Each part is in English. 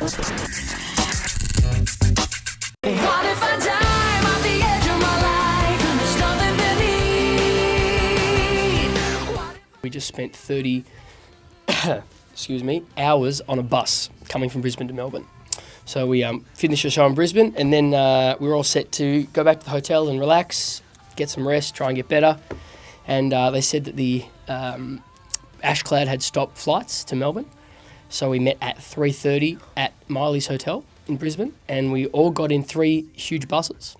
if I die at the edge of my life and there's nothing beneath? We just spent 30 hours on a bus coming from Brisbane to Melbourne. So we finished the show in Brisbane, and then we were all set to go back to the hotel and relax, get some rest, try and get better. And they said that the Ashcloud had stopped flights to Melbourne. So we met at 3:30 at Miley's hotel in Brisbane, and we all got in 3 huge buses,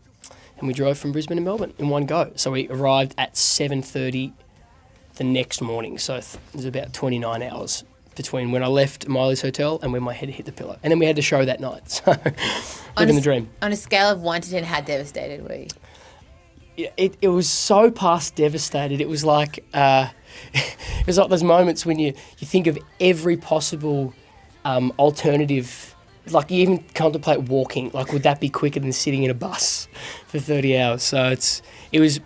and we drove from Brisbane to Melbourne in one go. So we arrived at 7:30 the next morning. So it was about 29 hours between when I left Miley's hotel and when my head hit the pillow. And then we had the show that night. So living the dream. On a scale of 1 to 10, how devastated were you? It was so past devastated. It was like it was like those moments when you think of every possible alternative. Like you even contemplate walking. Like, would that be quicker than sitting in a bus for 30 hours? So it was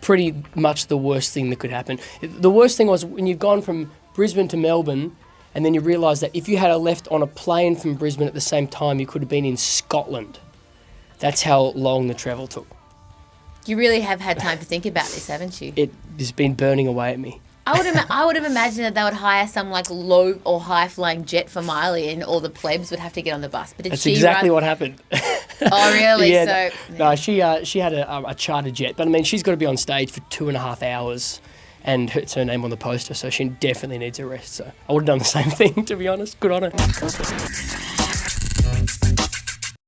pretty much the worst thing that could happen. The worst thing was when you've gone from Brisbane to Melbourne, and then you realise that if you had left on a plane from Brisbane at the same time, you could have been in Scotland. That's how long the travel took. You really have had time to think about this, haven't you? It has been burning away at me. I would have imagined that they would hire some like low or high flying jet for Miley, and all the plebs would have to get on the bus. But That's exactly what happened. Oh, really? Yeah, no, she had a charter jet, but I mean, she's got to be on stage for 2.5 hours, and it's her name on the poster, so she definitely needs a rest. So I would have done the same thing, to be honest. Good on her.